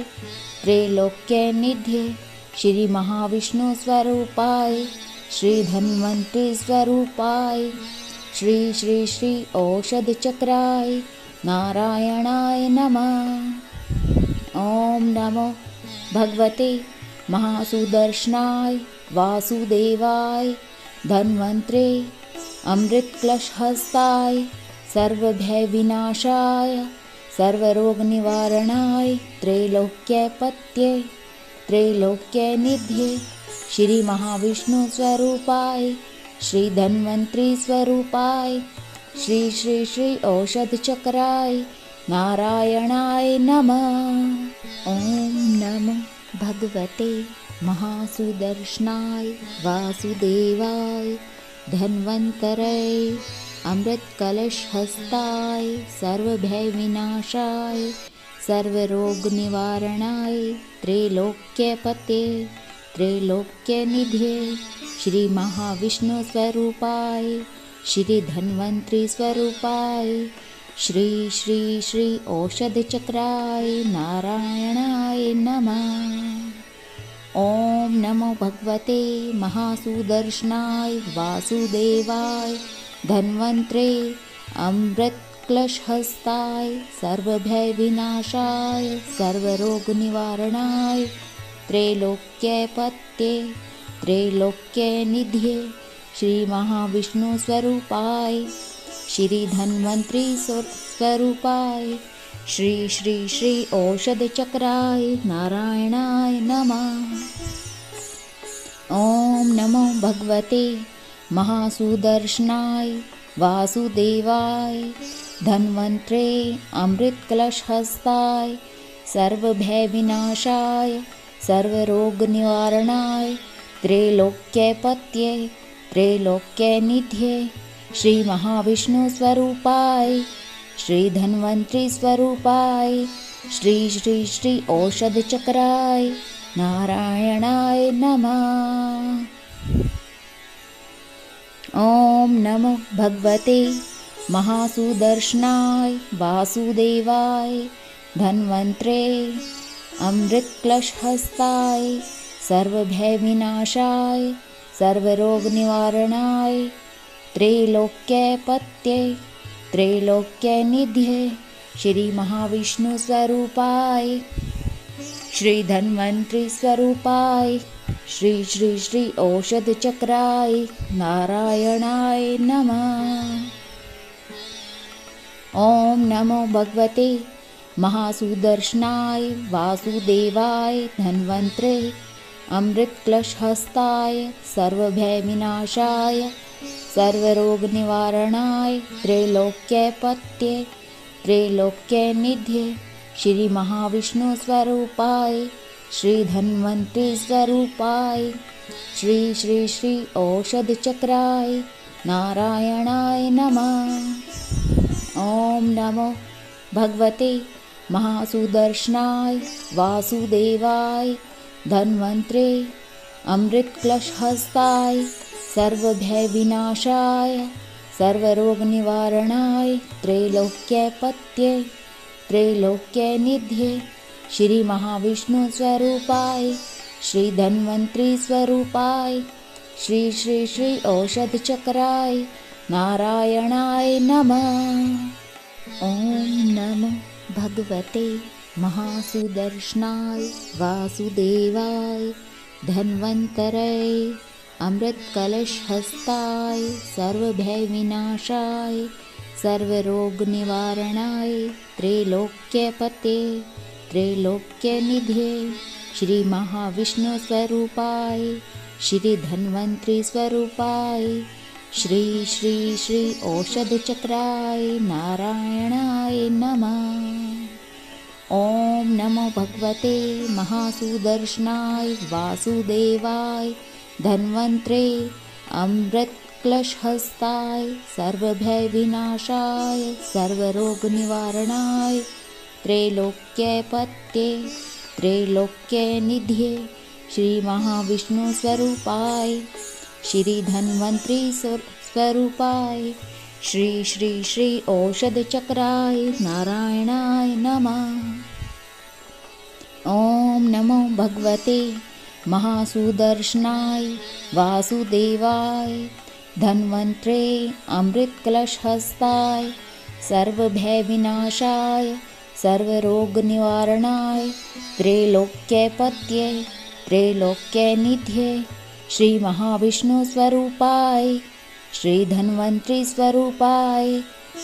त्रैलोक्यनिधये श्री महाविष्णुस्वरूपाय श्री धन्वन्त्री स्वरूपाय श्री श्री श्री औषधचक्राय नारायणाय नमः। ॐ नमो भगवते महासुदर्शनाय वासुदेवाय धन्वन्त्रे अमृतकलशहस्ताय सर्वभयविनाशाय सर्वरोगनिवारणाय त्रैलोक्यपत्ये त्रैलोक्यनिधये श्री महाविष्णुस्वरूपाय श्री धन्वन्त्री स्वरूपाय श्री श्री श्री औषधचक्राय नारायणाय नमः। ॐ नमो भगवते महासुदर्शनाय वासुदेवाय धन्वन्तरे अमृतकलशहस्ताय सर्वभयविनाशाय सर्वरोगनिवारणाय त्रैलोक्यपते त्रैलोक्यनिधये श्री महाविष्णुस्वरूपाय श्री धन्वन्त्री स्वरूपाय श्री श्री श्री औषधचक्राय नारायणाय नमः। ॐ नमो भगवते महासुदर्शनाय वासुदेवाय धन्वन्त्रे अमृतकलशहस्ताय सर्वभयविनाशाय सर्वरोगनिवारणाय त्रैलोक्यपत्ये त्रैलोक्यनिधये श्री महाविष्णुस्वरूपाय श्री धन्वन्त्री स्वरूपाय श्री श्री श्री औषधचक्राय नारायणाय नमः। ॐ नमो भगवते महासुदर्शनाय वासुदेवाय धन्वन्त्रे अमृतकलशहस्ताय सर्वभयविनाशाय सर्वरोगनिवारणाय त्रैलोक्यपत्ये त्रैलोक्यनिधये श्री महाविष्णुस्वरूपाय श्री धन्वन्त्री स्वरूपाय श्री श्री श्री औषधचक्राय नारायणाय नमः। ॐ नमो भगवते महासुदर्शनाय वासुदेवाय धन्वन्त्रे अमृतकलशहस्ताय सर्वभयविनाशाय सर्वरोगनिवारणाय त्रैलोक्यपत्ये त्रैलोक्यनिधये श्री महाविष्णुस्वरूपाय श्री धन्वन्त्री स्वरूपाय श्री श्री श्री औषधचक्राय नारायणाय नमः। ॐ नमो भगवते महासुदर्शनाय वासुदेवाय धन्वन्त्रे अमृतकलशहस्ताय सर्वभयविनाशाय सर्वरोगनिवारणाय त्रैलोक्यपत्ये त्रैलोक्यनिधये श्री महाविष्णुस्वरूपाय श्री धन्वन्त्री स्वरूपाय श्री श्री श्री औषधचक्राय नारायणाय नमः। ॐ नमो भगवते महासुदर्शनाय वासुदेवाय धन्वन्त्रे अमृतकलशहस्ताय सर्वभयविनाशाय सर्वरोगनिवारणाय त्रैलोक्यपत्ये त्रैलोक्यनिधये श्री महाविष्णुस्वरूपाय श्री धन्वन्त्री स्वरूपाय श्री श्री श्री औषधचक्राय नारायणाय नमः। ॐ नमो भगवते महासुदर्शनाय वासुदेवाय धन्वन्तरे अमृतकलशहस्ताय सर्वभयविनाशाय सर्वरोगनिवारणाय त्रैलोक्यपते त्रैलोक्यनिधये श्री महाविष्णुस्वरूपाय श्री धन्वन्त्री स्वरूपाय श्री श्री श्री औषधचक्राय नारायणाय नमः। ॐ नमो भगवते महासुदर्शनाय वासुदेवाय धन्वन्त्रे अमृतकलशहस्ताय सर्वभयविनाशाय सर्वरोगनिवारणाय त्रैलोक्यपत्ये त्रैलोक्यनिधये श्री महाविष्णु स्वरूपाय श्री धन्वंतरि स्वरूपाय श्री श्री श्री औषध चक्राय नारायणाय नमः। ओम नमो भगवते महासुदर्शनाय वासुदेवाय धन्वंतरे अमृतकलशहस्ताय सर्वभय विनाशाय सर्वरोगनिवारणाय त्रैलोक्यपतये त्रैलोक्यनिधये श्री महाविष्णु स्वरूपाय श्री धन्वंतरि स्वरूपाय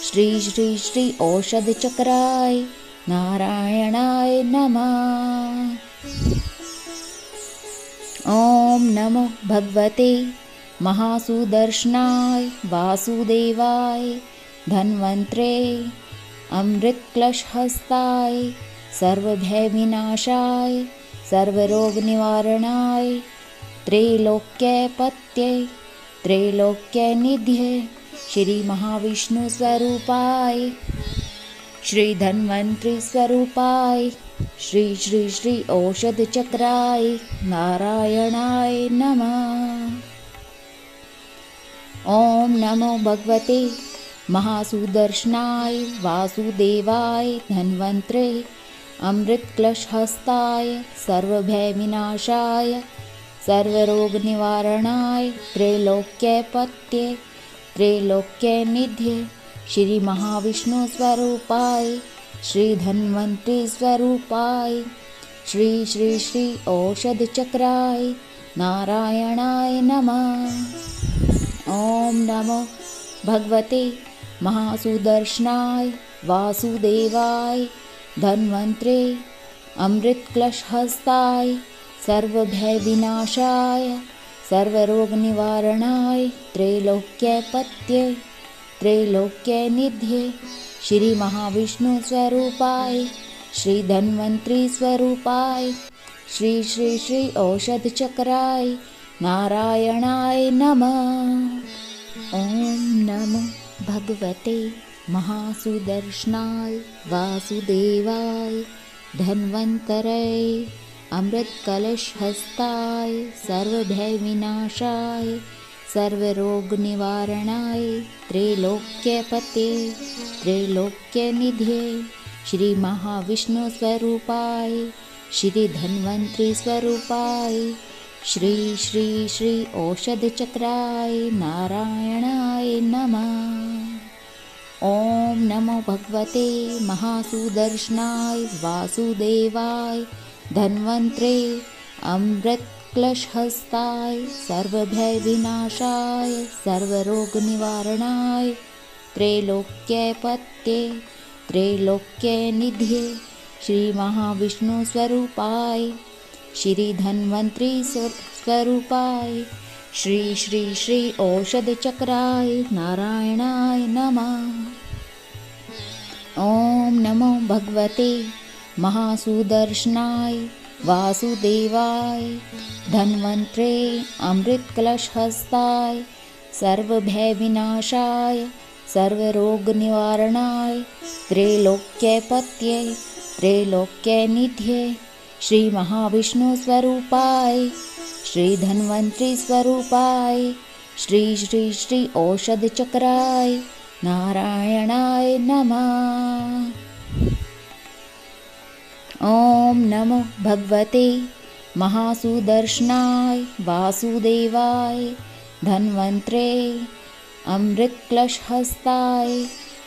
श्री श्री श्री औषध चक्राय नारायणाय नमः। ओम नमो भगवते महासुदर्शनाय वासुदेवाय धन्वंतरे अमृतकलशहस्ताय सर्वभय विनाशाय सर्वरोगनिवारणाय त्रैलोक्यपतये त्रैलोक्यनिधये श्री महाविष्णु स्वरूपाय श्री धन्वंतरि स्वरूपाय श्री श्री श्री औषध चक्राय नारायणाय नमः। ओम नमो भगवते महासुदर्शनाय वासुदेवाय धन्वंतरे अमृतकलशहस्ताय सर्वभय विनाशाय सर्वरोगनिवारणाय त्रैलोक्यपतये त्रैलोक्यनिधये श्री महाविष्णु स्वरूपाय श्री धन्वंतरि स्वरूपाय श्री श्री श्री औषध चक्राय नारायणाय नमः। ओम नमो भगवते महासुदर्शनाय वासुदेवाय धन्वंतरे अमृतकलशहस्ताय सर्वभय विनाशाय सर्वरोगनिवारणाय त्रैलोक्यपतये त्रैलोक्यनिधये श्री महाविष्णु स्वरूपाय श्री धन्वंतरि स्वरूपाय श्री श्री श्री औषध चक्राय नारायणाय नमः। ओम नमो भगवते महासुदर्शनाय वासुदेवाय धन्वंतरे अमृतकलशहस्ताय सर्वभय विनाशाय सर्वरोगनिवारणाय त्रैलोक्यपतये त्रैलोक्यनिधये श्री महाविष्णु स्वरूपाय श्री धन्वंतरि स्वरूपाय श्री श्री श्री औषध चक्राय नारायणाय नमः। ओम नमो भगवते महासुदर्शनाय वासुदेवाय धन्वंतरे अमृतकलशहस्ताय सर्वभय विनाशाय सर्वरोगनिवारणाय त्रैलोक्यपतये त्रैलोक्यनिधये श्री महाविष्णु स्वरूपाय श्री धन्वंतरि स्वरूपाय श्री श्री श्री औषध चक्राय नारायणाय नमः। ओम नमो भगवते महासुदर्शनाय वासुदेवाय धन्वंतरे अमृतकलशहस्ताय सर्वभय विनाशाय सर्वरोगनिवारणाय त्रैलोक्यपतये त्रैलोक्यनिधये श्री महाविष्णु स्वरूपाय श्री धन्वंतरि स्वरूपाय श्री श्री श्री औषध चक्राय नारायणाय नमः। ओम नमो भगवते महासुदर्शनाय वासुदेवाय धन्वंतरे अमृतकलशहस्ताय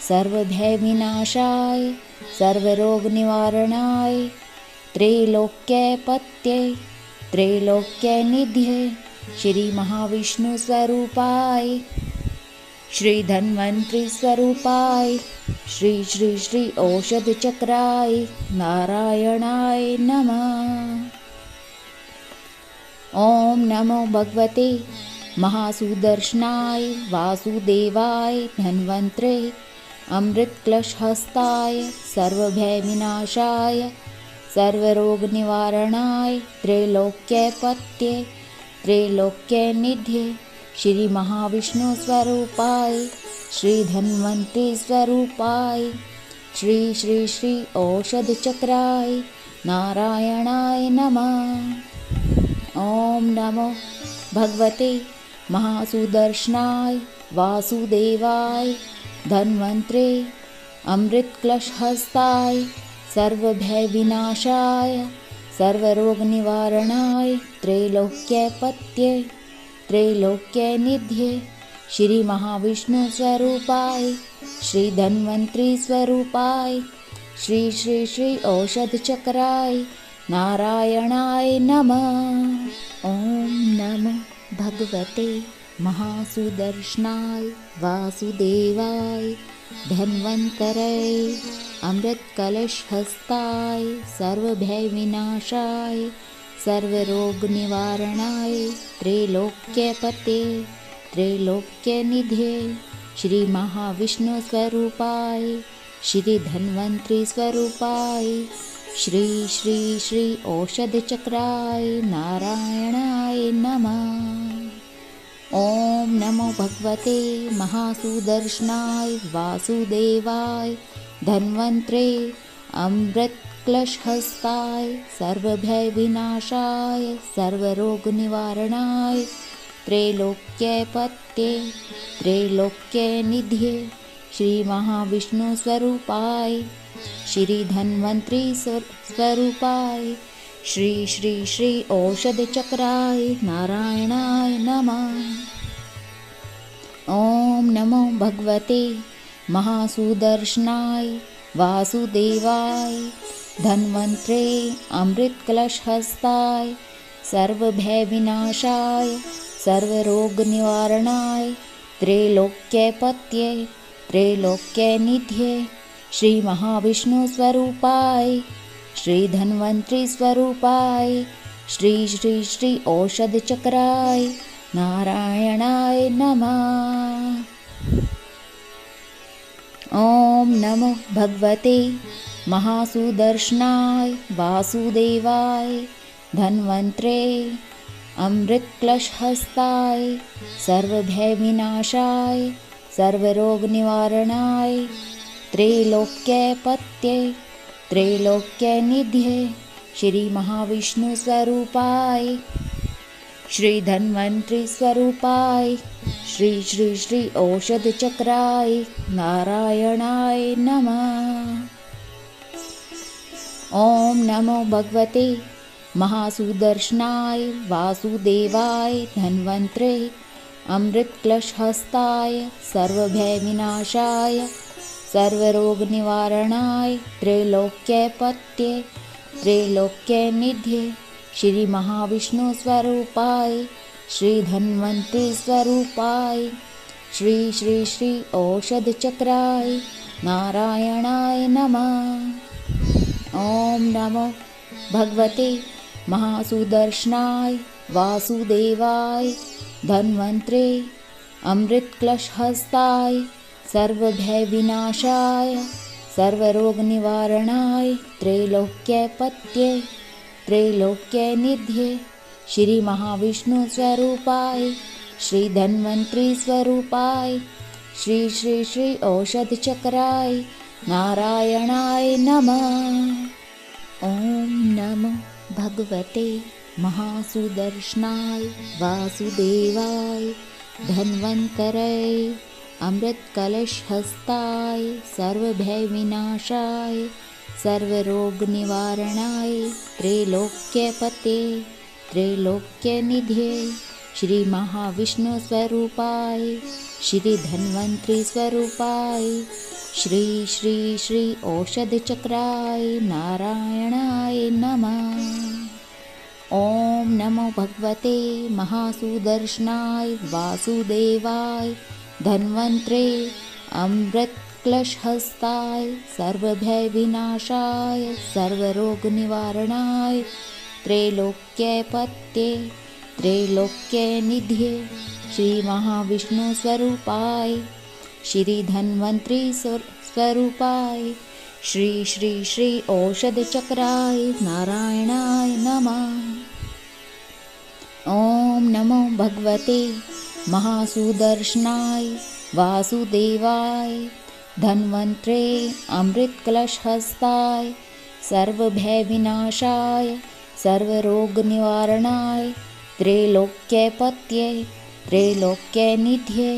सर्वभय विनाशाय सर्वरोगनिवारणाय त्रैलोक्यपतये त्रैलोक्यनिधये श्री महाविष्णु स्वरूपाय श्री धन्वंतरि स्वरूपाय श्री श्री श्री औषध चक्राय नारायणाय नमः। ओम नमो भगवते महासुदर्शनाय वासुदेवाय धन्वंतरे अमृतकलशहस्ताय सर्वभय विनाशाय सर्वरोगनिवारणाय त्रैलोक्यपतये त्रैलोक्यनिधये श्री महाविष्णु स्वरूपाय श्री धन्वंतरि स्वरूपाय श्री श्री श्री औषध चक्राय नारायणाय नमः। ॐ नमो भगवते महासुदर्शनाय वासुदेवाय धन्वन्त्रे अमृतकलशहस्ताय सर्वभयविनाशाय सर्वरोगनिवारणाय त्रैलोक्यपत्ये त्रैलोक्यनिध्ये श्री महाविष्णु स्वरूपाय श्री धन्वंतरी स्वरूपाय श्री श्री श्री औषध चक्राय नारायणाय नमः। ओम नमो भगवते महासुदर्शनाय वासुदेवाय धन्वन्तरे अमृतकलशहस्ताय सर्वभयविनाशाय सर्वरोगनिवारणाय त्रैलोक्यपते त्रैलोक्यनिधे श्री महाविष्णु स्वरूपाय श्री धन्वंतरी स्वरूपाय श्री श्री श्री औषध चक्राय नारायणाय नमः। ओम नमो भगवते महासुदर्शनाय वासुदेवाय धन्वंतरे अमृतकलशहस्ताय सर्वभयविनाशाय सर्वरोगनिवारणाय त्रैलोक्यपत्ये त्रैलोक्यनिध्ये श्री महाविष्णु स्वरूपाय श्री धन्वंतरी स्वरूपाय श्री श्री श्री औषध चक्राय नारायणाय नमः। ओम नमो भगवते महासुदर्शनाय वासुदेवाय धन्वंतरे अमृतकलशहस्ताय सर्वभयविनाशाय सर्वरोगनिवारणाय त्रैलोक्यपत्ये त्रैलोक्यनिध्ये श्री महाविष्णु स्वरूपाय श्री धन्वंतरी स्वरूपाय श्री श्री श्री औषध चक्राय नारायणाय नमः। ओम नमो भगवते महासुदर्शनाय वासुदेवाय धन्वंतरे अमृतकलशहस्ताय सर्वभयविनाशाय सर्वरोगनिवारणाय त्रैलोक्यपत्ये त्रैलोक्यनिध्ये श्री महाविष्णु स्वरूपाय श्री धन्वंतरी स्वरूपाय श्री श्री श्री औषध चक्राय नारायणाय नमः। ओम नमो भगवते महासुदर्शनाय वासुदेवाय धन्वंतरे अमृतकलशहस्ताय सर्वभयविनाशाय सर्वरोगनिवारणाय त्रैलोक्यपत्ये त्रैलोक्यनिध्ये श्री महाविष्णु स्वरूपाय श्री धन्वंतरी स्वरूपाय श्री श्री श्री औषध चक्राय नारायणाय नमः। ओम नमो भगवते महासुदर्शनाय वासुदेवाय धन्वंतरे अमृतकलशहस्ताय सर्वभयविनाशाय सर्वरोगनिवारणाय त्रैलोक्यपत्ये त्रैलोक्यनिध्ये श्री महाविष्णु स्वरूपाय श्री धन्वंतरी स्वरूपाय श्री श्री श्री औषध चक्राय नारायणाय नमः। ओम नमो भगवते महासुदर्शनाय वासुदेवाय धन्वन्तरे अमृतकलशहस्ताय सर्वभयविनाशाय सर्वरोगनिवारणाय त्रैलोक्यपते त्रैलोक्यनिधे श्री महाविष्णु स्वरूपाय श्री धन्वंतरी स्वरूपाय श्री श्री श्री औषध चक्राय नारायणाय नमः। ओम नमो भगवते महासुदर्शनाय वासुदेवाय धन्वंतरे अमृतकलशहस्ताय सर्वभयविनाशाय सर्वरोगनिवारणाय त्रैलोक्यपत्ये त्रैलोक्यनिध्ये श्री महाविष्णु स्वरूपाय श्री धन्वंतरी स्वरूपाय श्री श्री श्री औषध चक्राय नारायणाय नमः। ओम नमो भगवते महासुदर्शनाय वासुदेवाय धन्वंतरे अमृतकलशहस्ताय सर्वभयविनाशाय सर्वरोगनिवारणाय त्रैलोक्यपत्ये त्रैलोक्यनिधये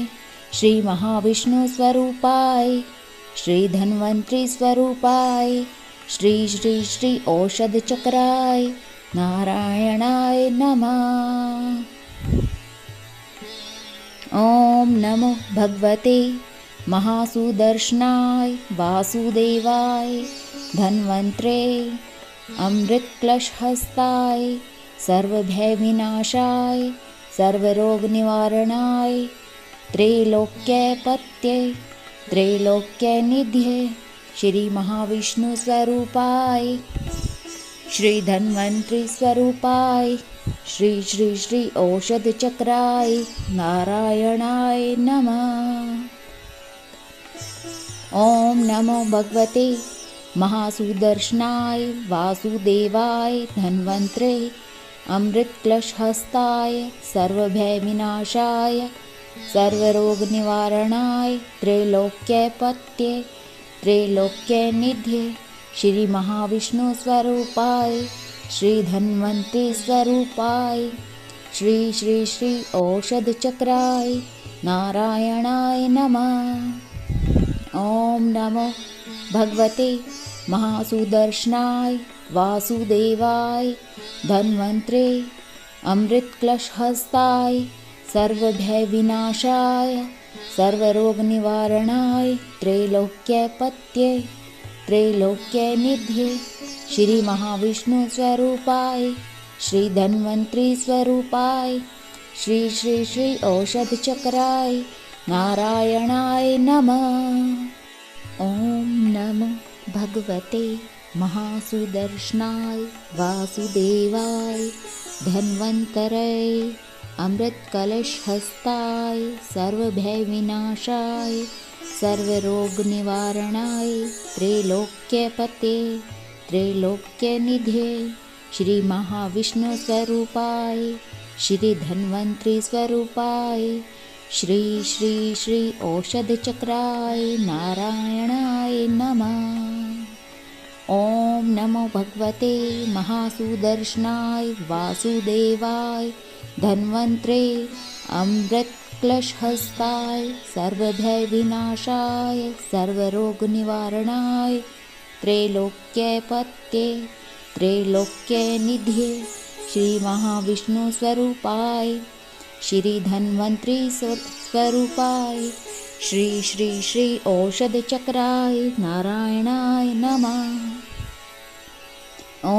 श्रीमहाविष्णुस्वरूपाय श्रीधन्वन्तरीस्वरूपाय श्री श्री श्री औषधचक्राय नारायणाय नमः। ॐ नमो भगवते महासुदर्शनाय वासुदेवाय धन्वन्तरे अमृतकलशहस्ताय सर्वभयविनाशाय सर्वरोगनिवारणाय त्रैलोक्यपत्ये त्रैलोक्यनिधये श्रीमहाविष्णुस्वरूपाय श्रीधन्वन्तरीस्वरूपाय श्री श्री श्री औषधचक्राय नारायणाय नमः। ॐ नमो भगवते महासुदर्शनाय वासुदेवाय धन्वन्तरे अमृतकलशहस्ताय सर्वभयविनाशाय सर्वरोगनिवारणाय त्रैलोक्यपत्ये त्रैलोक्यनिधये श्रीमहाविष्णुस्वरूपाय श्रीधन्वन्तरीस्वरूपाय श्री श्री श्री औषधचक्राय नारायणाय नमः। ॐ नमो भगवते महासुदर्शनाय वासुदेवाय धन्वन्तरे अमृतकलशहस्ताय सर्वभयविनाशाय सर्वरोगनिवारणाय त्रैलोक्यपत्ये त्रैलोक्यनिधये श्रीमहाविष्णुस्वरूपाय श्रीधन्वन्तरीस्वरूपाय श्री श्री श्री औषधचक्राय नारायणाय नमः। ॐ नमो भगवते महासुदर्शनाय वासुदेवाय धन्वन्तरे अमृतकलशहस्ताय सर्वभयविनाशाय सर्वरोगनिवारणाय त्रैलोक्यपत्ये त्रैलोक्यनिधये श्रीमहाविष्णुस्वरूपाय श्रीधन्वन्तरीस्वरूपाय श्री श्री श्री औषधचक्राय नारायणाय नमः। ॐ नमो भगवते महासुदर्शनाय वासुदेवाय धन्वन्तरे अमृतकलशहस्ताय सर्वभयविनाशाय सर्वरोगनिवारणाय त्रैलोक्यपत्ये त्रैलोक्यनिधये श्रीमहाविष्णुस्वरूपाय श्रीधन्वन्तरीस्वरूपाय श्री श्री श्री औषधचक्राय नारायणाय नमः। ॐ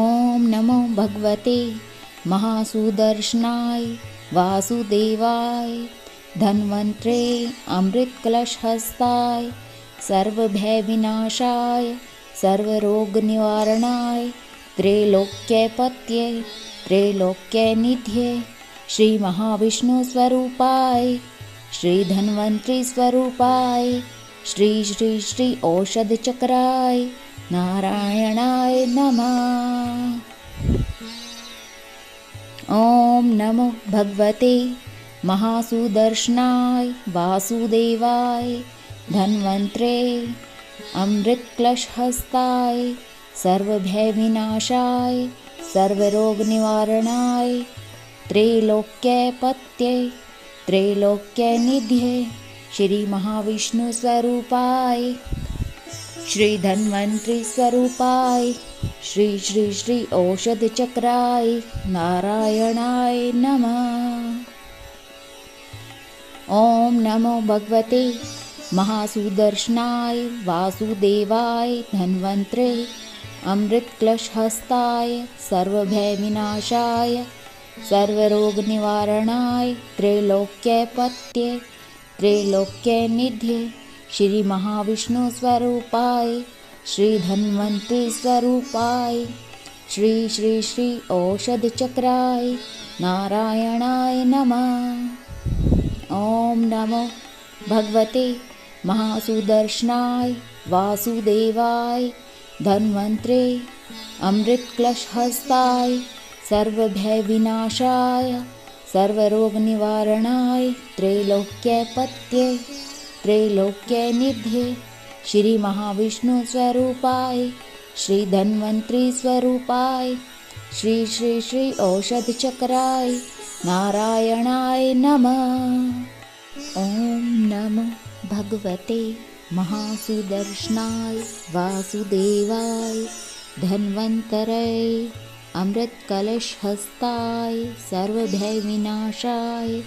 नमो भगवते महासुदर्शनाय वासुदेवाय धन्वन्तरे अमृतकलशहस्ताय सर्वभयविनाशाय सर्वरोगनिवारणाय त्रैलोक्यपत्ये त्रैलोक्यनिधये श्रीमहाविष्णुस्वरूपाय श्रीधन्वन्तरीस्वरूपाय श्री श्री श्री औषधचक्राय नारायणाय नमः। ॐ नमो भगवते महासुदर्शनाय वासुदेवाय धन्वन्तरे अमृतकलशहस्ताय सर्वभयविनाशाय सर्वरोगनिवारणाय त्रैलोक्यपत्ये त्रैलोक्यनिधये श्रीमहाविष्णुस्वरूपाय श्रीधन्वन्तरीस्वरूपाय श्री श्री श्री औषधचक्राय नारायणाय नमः। ॐ नमो भगवते महासुदर्शनाय वासुदेवाय धन्वन्तरे अमृतकलशहस्ताय सर्वभयविनाशाय सर्वरोगनिवारणाय त्रैलोक्यपत्ये त्रैलोक्यनिधये श्रीमहाविष्णुस्वरूपाय श्रीधन्वन्तरीस्वरूपाय श्री श्री श्री औषधचक्राय नारायणाय नमः। ॐ नमो भगवते महासुदर्शनाय वासुदेवाय धन्वन्तरे अमृतकलशहस्ताय सर्वभयविनाशाय सर्वरोगनिवारणाय त्रैलोक्यपत्ये त्रैलोक्यनिधये श्रीमहाविष्णुस्वरूपाय श्री धन्वंतरि स्वरूपाय श्री श्री श्री औषध चक्राय नारायणाय नमः। ओम नमो भगवते महासुदर्शनाय वासुदेवाय धन्वंतरये अमृत कलश हस्ताय सर्वभय विनाशाय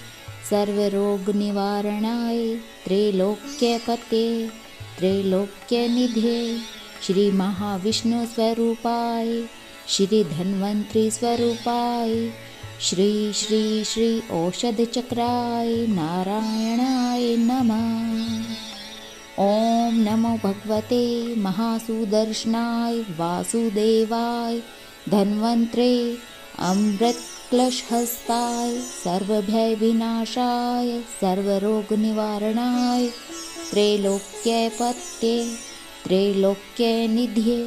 सर्वरोग निवारणाय त्रैलोक्यपते त्रैलोक्य निधे श्री महाविष्णु स्वरूपाय श्री धन्वंतरि स्वरूपाय श्री श्री श्री औषध चक्राय नारायणाय नमः। ओम नमो भगवते महासुदर्शनाय वासुदेवाय धन्वंतरे अमृत क्लश हस्ताय सर्वभय विनाशाय सर्वरोग निवारणाय त्रैलोक्यपते त्रैलोक्य निधे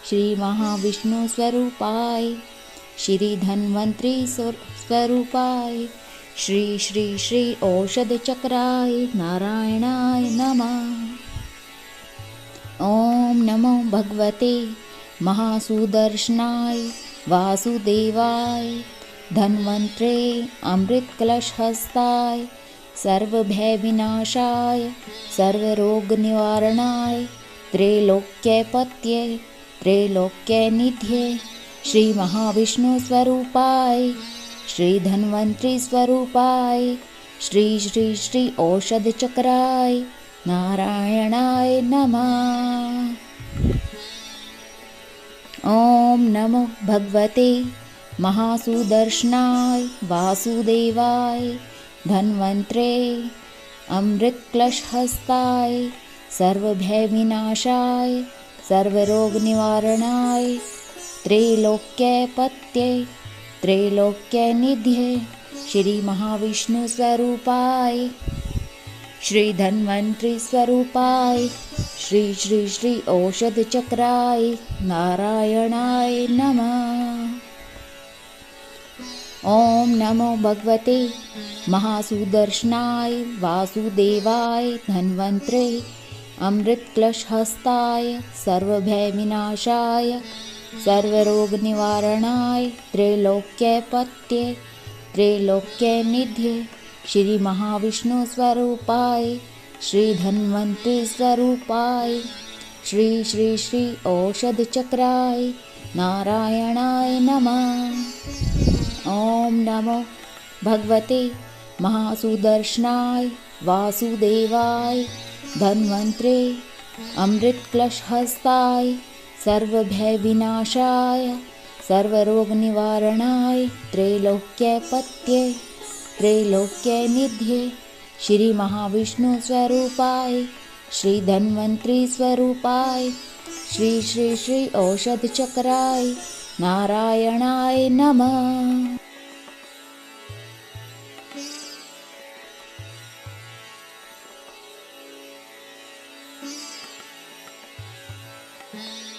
श्री महाविष्णु स्वरूपाय श्री धन्वंतरि स्वरूपाय श्री श्री श्री औषध चक्राय नारायणाय नमः। ओम नमो भगवते महासुदर्शनाय वासुदेवाय धन्वंतरे अमृत कलश हस्ताय सर्वभय विनाशाय सर्वरोग निवारणाय त्रैलोक्यपते त्रैलोक्य निधे श्री महाविष्णु स्वरूपाय श्री धन्वंतरि स्वरूपाय श्री श्री श्री औषध चक्राय नारायणाय नमः। ओम नमो भगवते महासुदर्शनाय वासुदेवाय धन्वंतरे अमृत क्लश हस्ताय सर्वभय विनाशाय सर्वरोग निवारणाय त्रैलोक्यपते त्रैलोक्य निधे श्री महाविष्णु स्वरूपाय श्री धन्वंतरि स्वरूपाय श्री श्री श्री औषध चक्राय नारायणाय नमः। ओम नमो भगवते महासुदर्शनाय वासुदेवाय धन्वंतरे अमृत क्लश हस्ताय सर्वभय विनाशाय सर्वरोग निवारणाय त्रैलोक्यपते त्रैलोक्य निधे श्री महाविष्णु स्वरूपाय श्री धन्वंतरि स्वरूपाय श्री श्री श्री औषध चक्राय नारायणाय नमः। ओम नमो भगवते महासुदर्शनाय वासुदेवाय धन्वंतरे अमृत क्लश हस्ताय सर्वभय विनाशाय सर्वरोग निवारणाय त्रैलोक्यपते त्रैलोक्य निधे श्री महाविष्णु स्वरूपाय श्री धन्वंतरि स्वरूपाय श्री श्री श्री औषध चक्राय नारायणाय नमः।